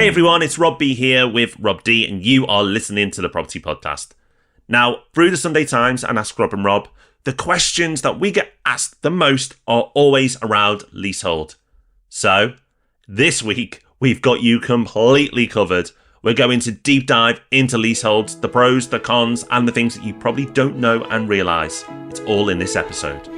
Hey everyone, it's Rob B here with Rob D, and you are listening to the Property Podcast. Now, through the Sunday Times and Ask Rob and Rob, the questions that we get asked the most are always around leasehold. So, this week, we've got you completely covered. We're going to deep dive into leaseholds, the pros, the cons, and the things that you probably don't know and realise. It's all in this episode.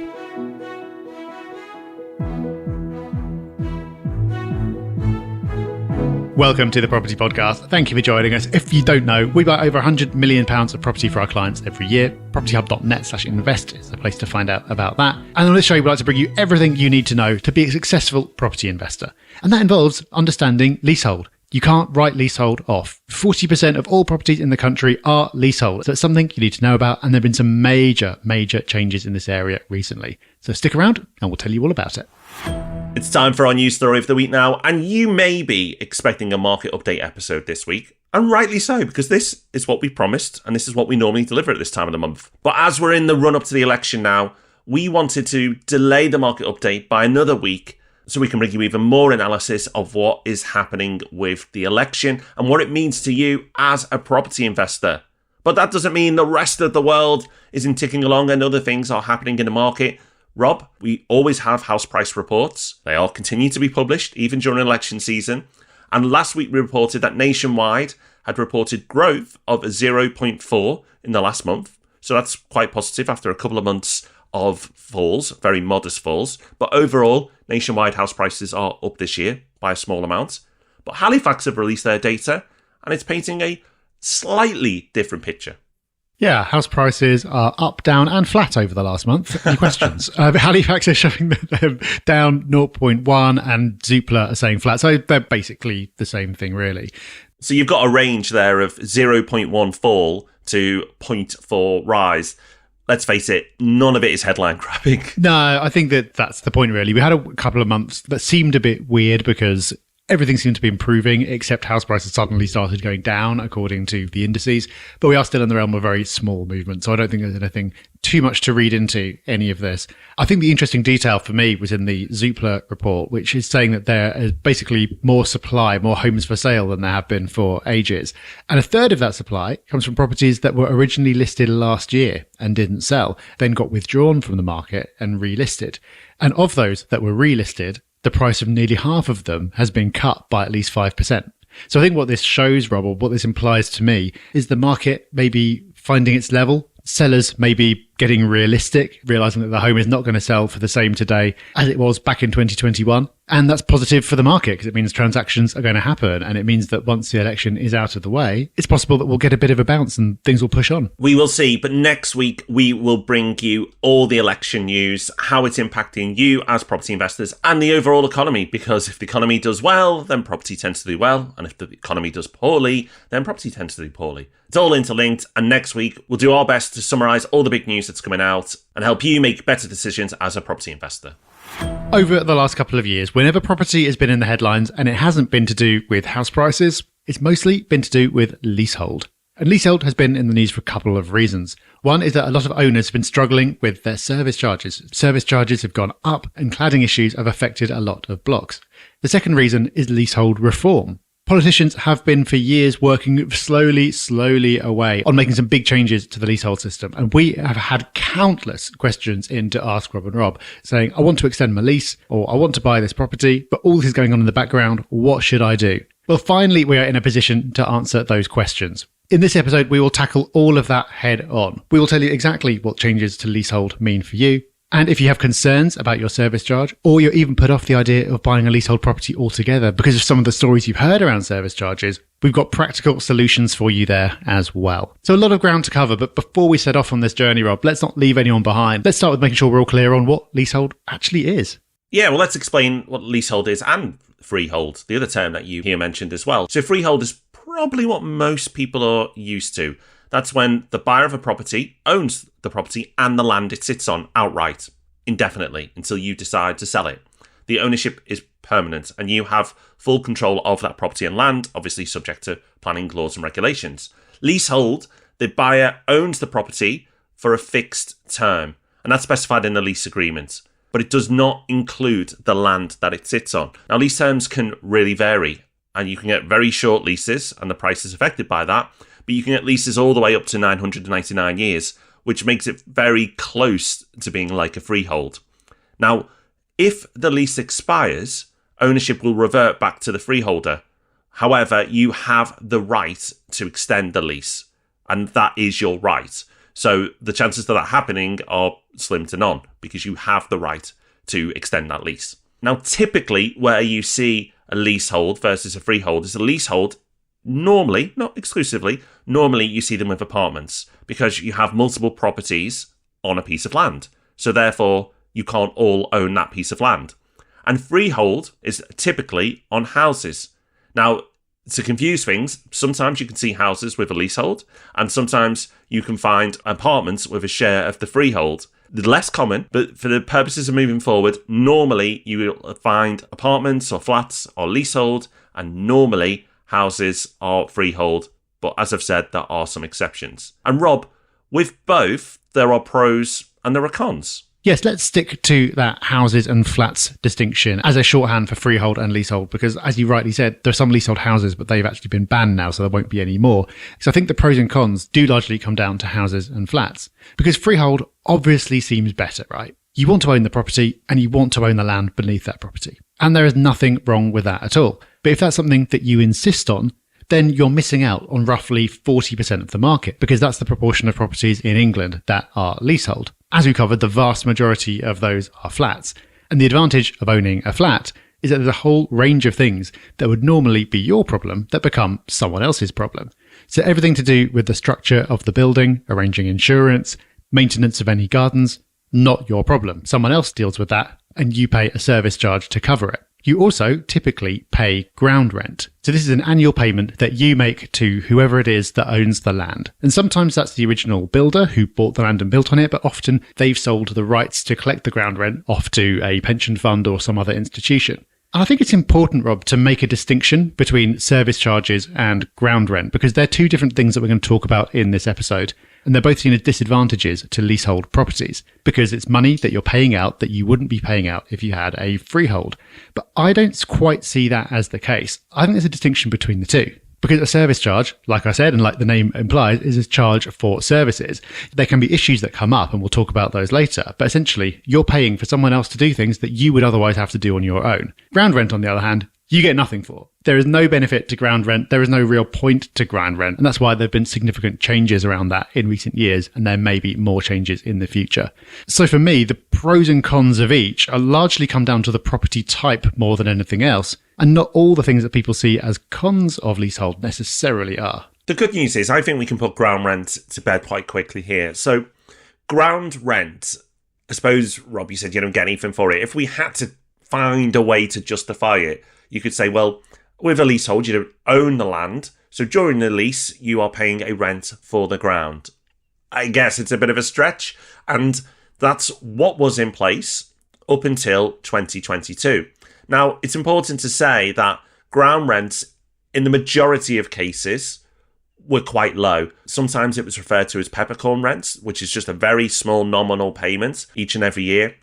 Welcome to the Property Podcast. Thank you for joining us. If you don't know, we buy over £100 million of property for our clients every year. propertyhub.net/invest is the place to find out about that. And on this show, we like to bring you everything you need to know to be a successful property investor. And that involves understanding leasehold. You can't write leasehold off. 40% of all properties in the country are leasehold. So it's something you need to know about. And there have been some major changes in this area recently. So stick around and we'll tell you all about it. It's time for our news story of the week now, and you may be expecting a market update episode this week, and rightly so, because this is what we promised, and this is what we normally deliver at this time of the month. But as we're in the run-up to the election now, we wanted to delay the market update by another week so we can bring you even more analysis of what is happening with the election and what it means to you as a property investor. But that doesn't mean the rest of the world isn't ticking along and other things are happening in the market. Rob, we always have house price reports. They all continue to be published, even during election season. And last week we reported that Nationwide had reported growth of 0.4 in the last month. So that's quite positive after a couple of months of falls, very modest falls. But overall, Nationwide house prices are up this year by a small amount. But Halifax have released their data, and it's painting a slightly different picture. Yeah, house prices are up, down and flat over the last month. Any questions? Halifax is showing them down 0.1 and Zoopla are saying flat. So they're basically the same thing, really. So you've got a range there of 0.1 fall to 0.4 rise. Let's face it, none of it is headline grabbing. No, I think that's the point, really. We had a couple of months that seemed a bit weird because everything seemed to be improving, except house prices suddenly started going down, according to the indices. But we are still in the realm of very small movement, so I don't think there's anything too much to read into any of this. I think the interesting detail for me was in the Zoopla report, which is saying that there is basically more supply, more homes for sale than there have been for ages. And a third of that supply comes from properties that were originally listed last year and didn't sell, then got withdrawn from the market and relisted. And of those that were relisted, the price of nearly half of them has been cut by at least 5%. So I think what this shows, Rob, or what this implies to me, is the market may be finding its level. Sellers may be getting realistic, realising that the home is not going to sell for the same today as it was back in 2021. And that's positive for the market because it means transactions are going to happen. And it means that once the election is out of the way, it's possible that we'll get a bit of a bounce and things will push on. We will see. But next week, we will bring you all the election news, how it's impacting you as property investors and the overall economy. Because if the economy does well, then property tends to do well. And if the economy does poorly, then property tends to do poorly. It's all interlinked. And next week, we'll do our best to summarise all the big news that's coming out and help you make better decisions as a property investor. Over the last couple of years, whenever property has been in the headlines and it hasn't been to do with house prices, it's mostly been to do with leasehold. And leasehold has been in the news for a couple of reasons. One is that a lot of owners have been struggling with their service charges. Service charges have gone up and cladding issues have affected a lot of blocks. The second reason is leasehold reform. Politicians have been for years working slowly away on making some big changes to the leasehold system. And we have had countless questions in to ask Rob and Rob saying, I want to extend my lease or I want to buy this property, but all this is going on in the background. What should I do? Well, finally, we are in a position to answer those questions. In this episode, we will tackle all of that head on. We will tell you exactly what changes to leasehold mean for you. And if you have concerns about your service charge, or you're even put off the idea of buying a leasehold property altogether because of some of the stories you've heard around service charges, we've got practical solutions for you there as well. So a lot of ground to cover, but before we set off on this journey, Rob, let's not leave anyone behind. Let's start with making sure we're all clear on what leasehold actually is. Yeah, well, let's explain what leasehold is and freehold, the other term that you here mentioned as well. So freehold is probably what most people are used to. That's when the buyer of a property owns the property and the land it sits on outright, indefinitely, until you decide to sell it. The ownership is permanent and you have full control of that property and land, obviously subject to planning laws and regulations. Leasehold, the buyer owns the property for a fixed term, and that's specified in the lease agreement, but it does not include the land that it sits on. Now, lease terms can really vary, and you can get very short leases, and the price is affected by that, but you can get leases all the way up to 999 years, which makes it very close to being like a freehold. Now, if the lease expires, ownership will revert back to the freeholder. However, you have the right to extend the lease, and that is your right. So the chances of that happening are slim to none because you have the right to extend that lease. Now, typically where you see a leasehold versus a freehold is a leasehold. Normally, not exclusively, normally you see them with apartments because you have multiple properties on a piece of land. So therefore, you can't all own that piece of land. And freehold is typically on houses. Now, to confuse things, sometimes you can see houses with a leasehold, and sometimes you can find apartments with a share of the freehold. The less common, but for the purposes of moving forward, normally you will find apartments or flats or leasehold, and normally houses are freehold. But as I've said, there are some exceptions. And Rob, with both, there are pros and there are cons. Yes, let's stick to that houses and flats distinction as a shorthand for freehold and leasehold, because as you rightly said, there are some leasehold houses, but they've actually been banned now, so there won't be any more. So I think the pros and cons do largely come down to houses and flats, because freehold obviously seems better, right? You want to own the property and you want to own the land beneath that property. And there is nothing wrong with that at all. But if that's something that you insist on, then you're missing out on roughly 40% of the market, because that's the proportion of properties in England that are leasehold. As we covered, the vast majority of those are flats. And the advantage of owning a flat is that there's a whole range of things that would normally be your problem that become someone else's problem. So everything to do with the structure of the building, arranging insurance, maintenance of any gardens, not your problem. Someone else deals with that and you pay a service charge to cover it. You also typically pay ground rent. So this is an annual payment that you make to whoever it is that owns the land. And sometimes that's the original builder who bought the land and built on it, but often they've sold the rights to collect the ground rent off to a pension fund or some other institution. And I think it's important, Rob, to make a distinction between service charges and ground rent, because they're two different things that we're going to talk about in this episode. And they're both seen as disadvantages to leasehold properties because it's money that you're paying out that you wouldn't be paying out if you had a freehold. But I don't quite see that as the case. I think there's a distinction between the two. Because a service charge, like I said, and like the name implies, is a charge for services. There can be issues that come up, and we'll talk about those later. But essentially, you're paying for someone else to do things that you would otherwise have to do on your own. Ground rent, on the other hand, you get nothing for. There is no benefit to ground rent. There is no real point to ground rent. And that's why there have been significant changes around that in recent years. And there may be more changes in the future. So for me, the pros and cons of each are largely come down to the property type more than anything else. And not all the things that people see as cons of leasehold necessarily are. The good news is I think we can put ground rent to bed quite quickly here. So ground rent, I suppose, Rob, you said you don't get anything for it. If we had to find a way to justify it, you could say, well, with a leasehold, you don't own the land. So during the lease, you are paying a rent for the ground. I guess it's a bit of a stretch. And that's what was in place up until 2022. Now, it's important to say that ground rents, in the majority of cases, were quite low. Sometimes it was referred to as peppercorn rents, which is just a very small nominal payment each and every year.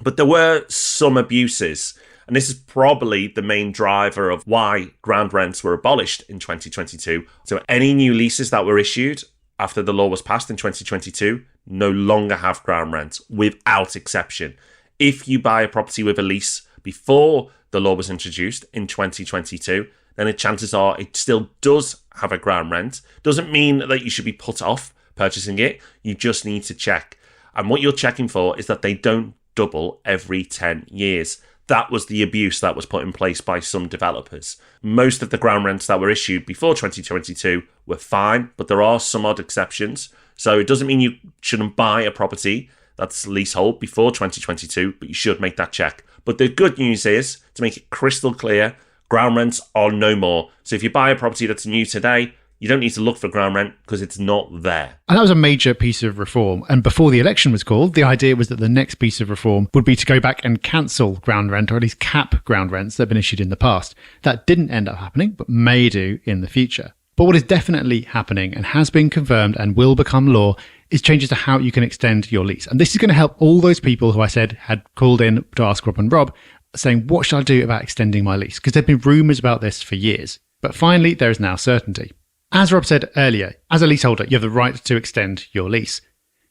But there were some abuses. And this is probably the main driver of why ground rents were abolished in 2022. So any new leases that were issued after the law was passed in 2022 no longer have ground rent, without exception. If you buy a property with a lease before the law was introduced in 2022, then the chances are it still does have a ground rent. Doesn't mean that you should be put off purchasing it. You just need to check. And what you're checking for is that they don't double every 10 years. That was the abuse that was put in place by some developers. Most of the ground rents that were issued before 2022 were fine, but there are some odd exceptions. So it doesn't mean you shouldn't buy a property that's leasehold before 2022, but you should make that check. But the good news is, to make it crystal clear, ground rents are no more. So if you buy a property that's new today, you don't need to look for ground rent because it's not there. And that was a major piece of reform. And before the election was called, the idea was that the next piece of reform would be to go back and cancel ground rent, or at least cap ground rents that have been issued in the past. That didn't end up happening, but may do in the future. But what is definitely happening and has been confirmed and will become law is changes to how you can extend your lease. And this is going to help all those people who I said had called in to ask Rob and Rob saying, what should I do about extending my lease? Because there have been rumours about this for years. But finally, there is now certainty. As Rob said earlier, as a leaseholder, you have the right to extend your lease.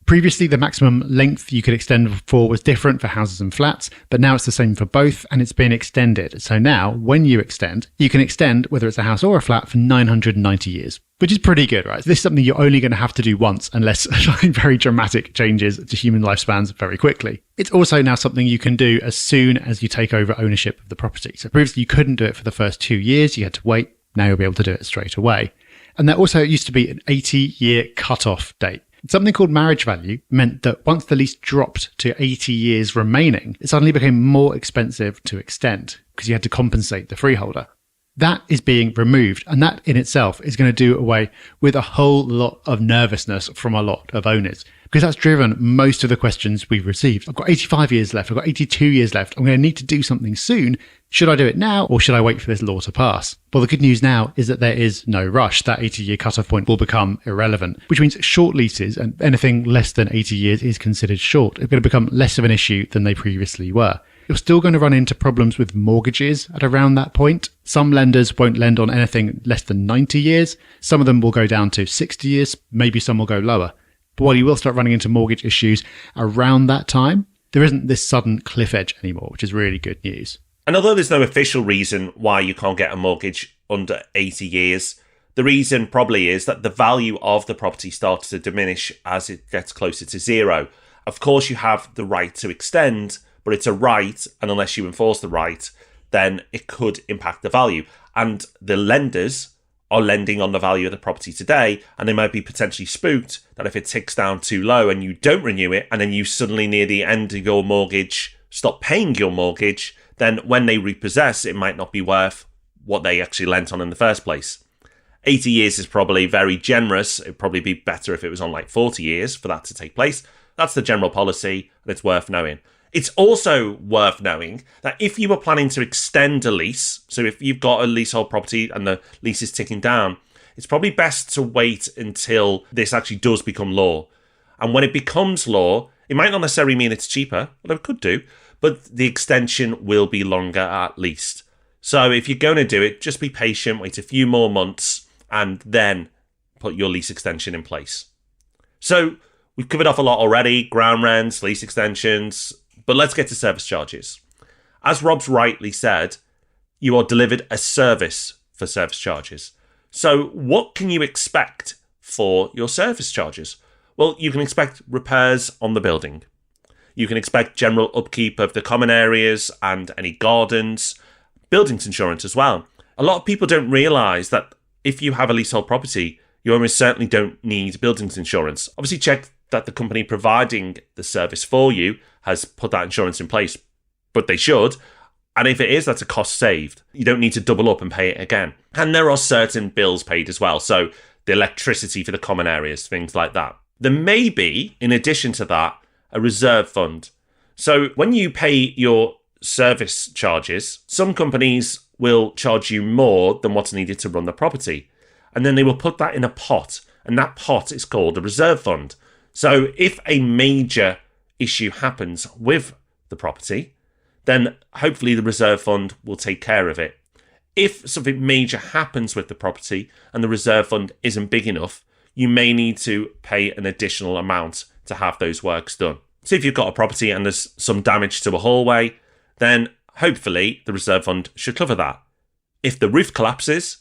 Previously, the maximum length you could extend for was different for houses and flats, but now it's the same for both, and it's been extended. So now, when you can extend, whether it's a house or a flat, for 990 years, which is pretty good, right? This is something you're only going to have to do once, unless something very dramatic changes to human lifespans very quickly. It's also now something you can do as soon as you take over ownership of the property. So previously, you couldn't do it for the first 2 years. You had to wait. Now you'll be able to do it straight away. And there also used to be an 80-year cut-off date. Something called marriage value meant that once the lease dropped to 80 years remaining, it suddenly became more expensive to extend because you had to compensate the freeholder. That is being removed, and that in itself is going to do away with a whole lot of nervousness from a lot of owners, because that's driven most of the questions we've received. I've got 85 years left, I've got 82 years left, I'm going to need to do something soon. Should I do it now, or should I wait for this law to pass? Well, the good news now is that there is no rush. That 80-year cutoff point will become irrelevant, which means short leases, and anything less than 80 years is considered short, are going to become less of an issue than they previously were. You're still going to run into problems with mortgages at around that point. Some lenders won't lend on anything less than 90 years. Some of them will go down to 60 years. Maybe some will go lower. But while you will start running into mortgage issues around that time, there isn't this sudden cliff edge anymore, which is really good news. And although there's no official reason why you can't get a mortgage under 80 years, the reason probably is that the value of the property starts to diminish as it gets closer to zero. Of course, you have the right to extend, but it's a right, and unless you enforce the right, then it could impact the value. And the lenders are lending on the value of the property today, and they might be potentially spooked that if it ticks down too low and you don't renew it, and then you suddenly near the end of your mortgage stop paying your mortgage, then when they repossess, it might not be worth what they actually lent on in the first place. 80 years is probably very generous. It'd probably be better if it was on like 40 years for that to take place. That's the general policy, and it's worth knowing. It's also worth knowing that if you were planning to extend a lease, so if you've got a leasehold property and the lease is ticking down, it's probably best to wait until this actually does become law. And when it becomes law, it might not necessarily mean it's cheaper, although it could do, but the extension will be longer at least. So if you're going to do it, just be patient, wait a few more months, and then put your lease extension in place. So we've covered off a lot already: ground rents, lease extensions, but let's get to service charges. As Rob's rightly said, you are delivered a service for service charges. So what can you expect for your service charges? Well, you can expect repairs on the building. You can expect general upkeep of the common areas and any gardens, buildings insurance as well. A lot of people don't realise that if you have a leasehold property, you almost certainly don't need buildings insurance. Obviously check that the company providing the service for you has put that insurance in place, but they should. And if it is, that's a cost saved. You don't need to double up and pay it again. And there are certain bills paid as well. So the electricity for the common areas, things like that. There may be, in addition to that, a reserve fund. So when you pay your service charges, some companies will charge you more than what's needed to run the property. And then they will put that in a pot. And that pot is called a reserve fund. So if a major issue happens with the property, then hopefully the reserve fund will take care of it. If something major happens with the property and the reserve fund isn't big enough, you may need to pay an additional amount to have those works done. So if you've got a property and there's some damage to a hallway, then hopefully the reserve fund should cover that. If the roof collapses,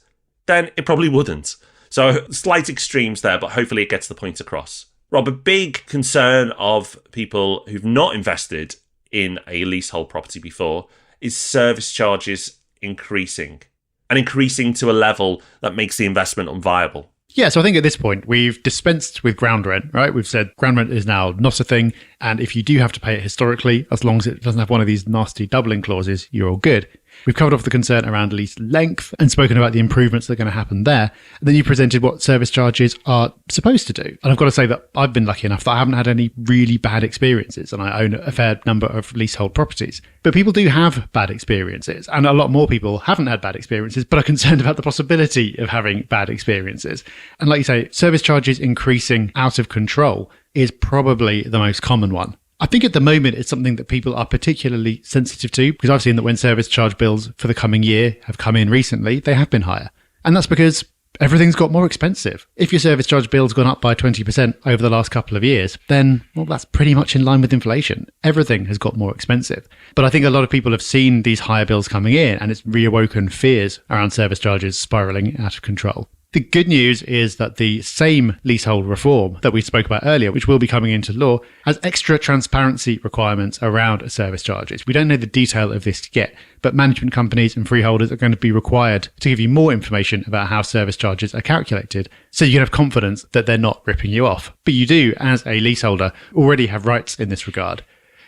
then it probably wouldn't. So slight extremes there, but hopefully it gets the point across. Rob, a big concern of people who've not invested in a leasehold property before is service charges increasing, and increasing to a level that makes the investment unviable. Yeah, so I think at this point, we've dispensed with ground rent, right? We've said ground rent is now not a thing. And if you do have to pay it historically, as long as it doesn't have one of these nasty doubling clauses, you're all good. We've covered off the concern around lease length and spoken about the improvements that are going to happen there. And then you presented what service charges are supposed to do. And I've got to say that I've been lucky enough that I haven't had any really bad experiences, and I own a fair number of leasehold properties. But people do have bad experiences, and a lot more people haven't had bad experiences, but are concerned about the possibility of having bad experiences. And like you say, service charges increasing out of control is probably the most common one. I think at the moment it's something that people are particularly sensitive to, because I've seen that when service charge bills for the coming year have come in recently, they have been higher. And that's because everything's got more expensive. If your service charge bill's gone up by 20% over the last couple of years, then, well, that's pretty much in line with inflation. Everything has got more expensive. But I think a lot of people have seen these higher bills coming in, and it's reawoken fears around service charges spiralling out of control. The good news is that the same leasehold reform that we spoke about earlier, which will be coming into law, has extra transparency requirements around service charges. We don't know the detail of this yet, but management companies and freeholders are going to be required to give you more information about how service charges are calculated, so you can have confidence that they're not ripping you off. But you do, as a leaseholder, already have rights in this regard.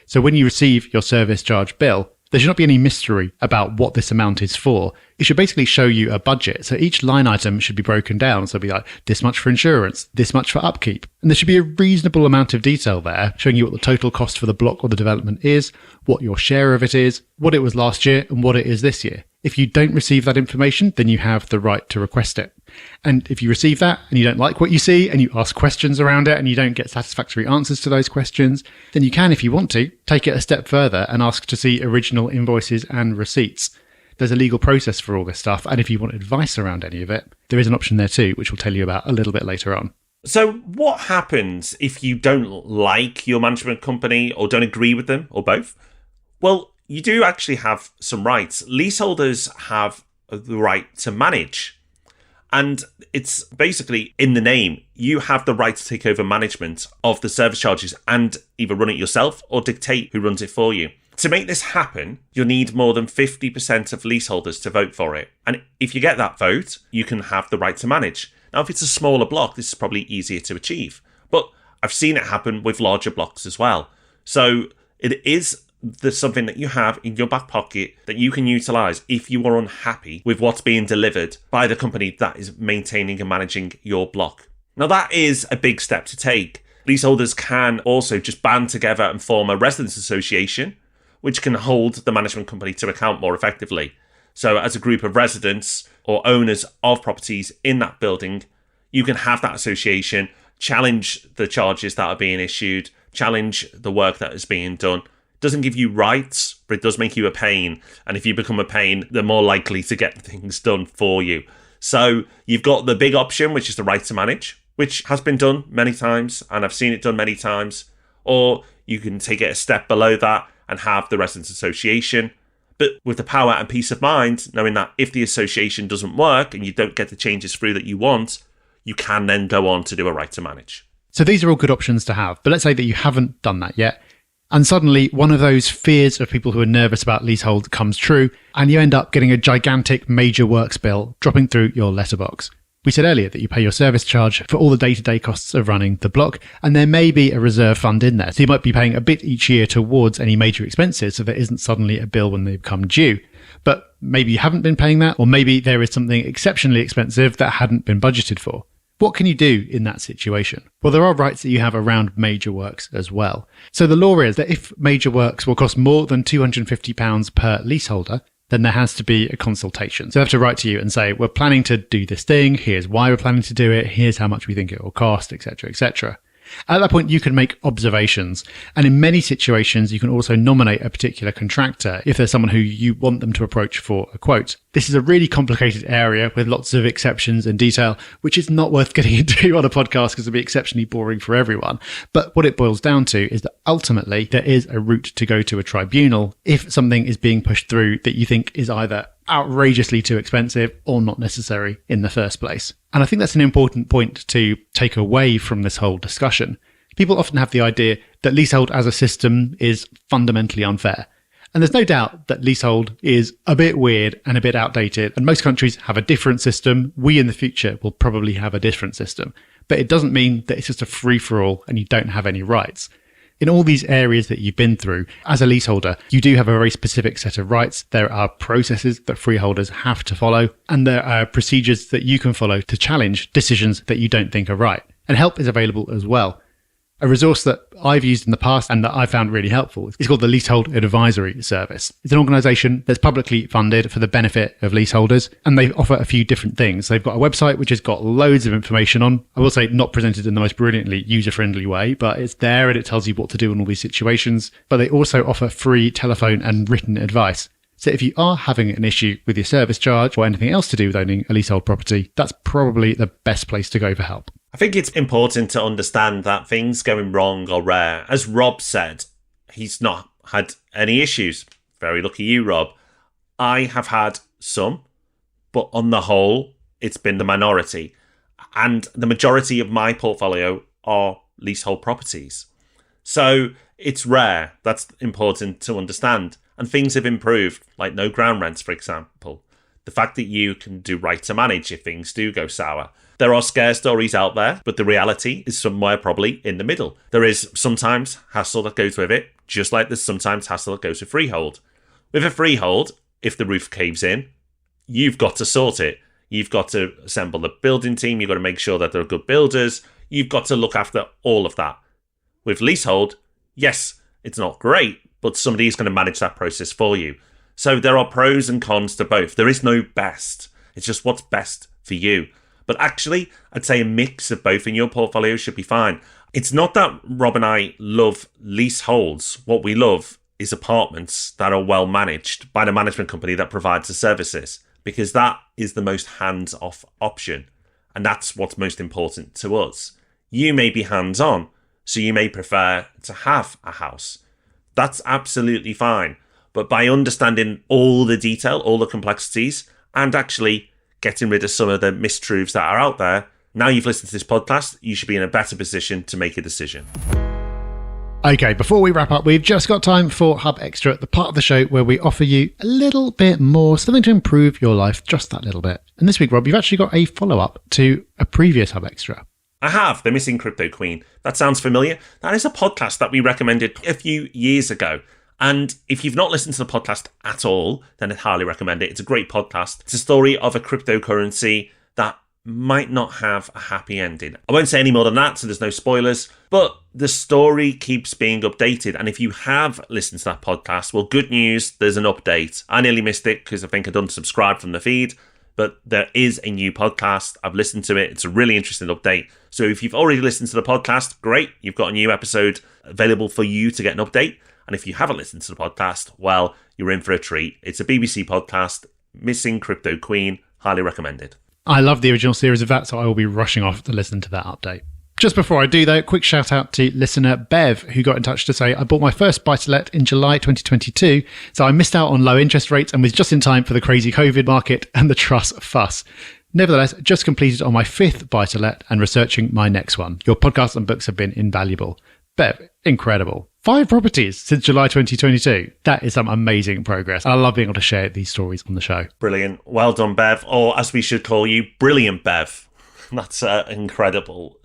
So when you receive your service charge bill, there should not be any mystery about what this amount is for. It should basically show you a budget. So each line item should be broken down. So it'll be like this much for insurance, this much for upkeep. And there should be a reasonable amount of detail there, showing you what the total cost for the block or the development is, what your share of it is, what it was last year, and what it is this year. If you don't receive that information, then you have the right to request it. And if you receive that and you don't like what you see and you ask questions around it and you don't get satisfactory answers to those questions, then you can, if you want to, take it a step further and ask to see original invoices and receipts. There's a legal process for all this stuff, and if you want advice around any of it, there is an option there too, which we'll tell you about a little bit later on. So what happens if you don't like your management company or don't agree with them, or both? Well, you do actually have some rights. Leaseholders have the right to manage. And it's basically in the name. You have the right to take over management of the service charges and either run it yourself or dictate who runs it for you. To make this happen, you'll need more than 50% of leaseholders to vote for it. And if you get that vote, you can have the right to manage. Now, if it's a smaller block, this is probably easier to achieve. But I've seen it happen with larger blocks as well. So it is something that you have in your back pocket that you can utilise if you are unhappy with what's being delivered by the company that is maintaining and managing your block. Now, that is a big step to take. Leaseholders can also just band together and form a residents association, which can hold the management company to account more effectively. So as a group of residents or owners of properties in that building, you can have that association, challenge the charges that are being issued, challenge the work that is being done. Doesn't give you rights, but it does make you a pain. And if you become a pain, they're more likely to get things done for you. So you've got the big option, which is the right to manage, which has been done many times, and I've seen it done many times. Or you can take it a step below that and have the residents association, but with the power and peace of mind, knowing that if the association doesn't work and you don't get the changes through that you want, you can then go on to do a right to manage. So these are all good options to have, but let's say that you haven't done that yet. And suddenly one of those fears of people who are nervous about leasehold comes true, and you end up getting a gigantic major works bill dropping through your letterbox. We said earlier that you pay your service charge for all the day-to-day costs of running the block, and there may be a reserve fund in there. So you might be paying a bit each year towards any major expenses, so there isn't suddenly a bill when they become due. But maybe you haven't been paying that, or maybe there is something exceptionally expensive that hadn't been budgeted for. What can you do in that situation? Well, there are rights that you have around major works as well. So the law is that if major works will cost more than £250 per leaseholder, then there has to be a consultation. So they have to write to you and say, we're planning to do this thing, here's why we're planning to do it, here's how much we think it will cost, etc., etc. At that point, you can make observations. And in many situations, you can also nominate a particular contractor if there's someone who you want them to approach for a quote. This is a really complicated area with lots of exceptions and detail, which is not worth getting into on a podcast because it'll be exceptionally boring for everyone. But what it boils down to is that ultimately there is a route to go to a tribunal if something is being pushed through that you think is either outrageously too expensive or not necessary in the first place. And I think that's an important point to take away from this whole discussion. People often have the idea that leasehold as a system is fundamentally unfair. And there's no doubt that leasehold is a bit weird and a bit outdated, and most countries have a different system. We in the future will probably have a different system. But it doesn't mean that it's just a free-for-all and you don't have any rights. In all these areas that you've been through, as a leaseholder, you do have a very specific set of rights. There are processes that freeholders have to follow, and there are procedures that you can follow to challenge decisions that you don't think are right. And help is available as well. A resource that I've used in the past and that I found really helpful is called the Leasehold Advisory Service. It's an organisation that's publicly funded for the benefit of leaseholders, and they offer a few different things. They've got a website which has got loads of information on. I will say not presented in the most brilliantly user-friendly way, but it's there and it tells you what to do in all these situations. But they also offer free telephone and written advice. So if you are having an issue with your service charge or anything else to do with owning a leasehold property, that's probably the best place to go for help. I think it's important to understand that things going wrong are rare. As Rob said, he's not had any issues. Very lucky you, Rob. I have had some, but on the whole, it's been the minority. And the majority of my portfolio are leasehold properties. So it's rare. That's important to understand. And things have improved, like no ground rents, for example. The fact that you can do right to manage if things do go sour. There are scare stories out there, but the reality is somewhere probably in the middle. There is sometimes hassle that goes with it, just like there's sometimes hassle that goes with freehold. With a freehold, if the roof caves in, you've got to sort it. You've got to assemble the building team. You've got to make sure that there are good builders. You've got to look after all of that. With leasehold, yes, it's not great, but somebody is going to manage that process for you. So there are pros and cons to both. There is no best. It's just what's best for you. But actually, I'd say a mix of both in your portfolio should be fine. It's not that Rob and I love leaseholds. What we love is apartments that are well managed by the management company that provides the services, because that is the most hands-off option. And that's what's most important to us. You may be hands-on, so you may prefer to have a house. That's absolutely fine. But by understanding all the detail, all the complexities, and actually getting rid of some of the mistruths that are out there, now you've listened to this podcast, you should be in a better position to make a decision. Okay, before we wrap up, we've just got time for Hub Extra, the part of the show where we offer you a little bit more, something to improve your life, just that little bit. And this week, Rob, you've actually got a follow-up to a previous Hub Extra. I have, The Missing Crypto Queen. That sounds familiar. That is a podcast that we recommended a few years ago. And if you've not listened to the podcast at all, then I'd highly recommend it. It's a great podcast. It's a story of a cryptocurrency that might not have a happy ending. I won't say any more than that, so there's no spoilers. But the story keeps being updated. And if you have listened to that podcast, well, good news, there's an update. I nearly missed it because I think I'd unsubscribed from the feed. But there is a new podcast. I've listened to it. It's a really interesting update. So if you've already listened to the podcast, great. You've got a new episode available for you to get an update. And if you haven't listened to the podcast, well, you're in for a treat. It's a BBC podcast, Missing Crypto Queen. Highly recommended. I love the original series of that, so I will be rushing off to listen to that update. Just before I do, though, quick shout out to listener Bev, who got in touch to say, I bought my first buy-to-let in July 2022, so I missed out on low interest rates and was just in time for the crazy COVID market and the trust fuss. Nevertheless, just completed on my 5th buy-to-let and researching my next one. Your podcast and books have been invaluable. Bev, incredible. 5 properties since July 2022. That is some amazing progress. I love being able to share these stories on the show. Brilliant. Well done, Bev. Or as we should call you, Brilliant Bev. That's incredible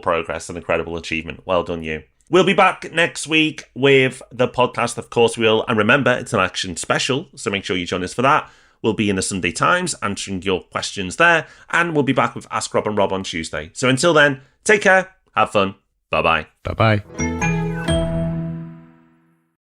progress and incredible achievement. Well done, you. We'll be back next week with the podcast, of course we will. And remember, it's an action special, so make sure you join us for that. We'll be in the Sunday Times answering your questions there. And we'll be back with Ask Rob and Rob on Tuesday. So until then, take care, have fun. Bye-bye. Bye-bye.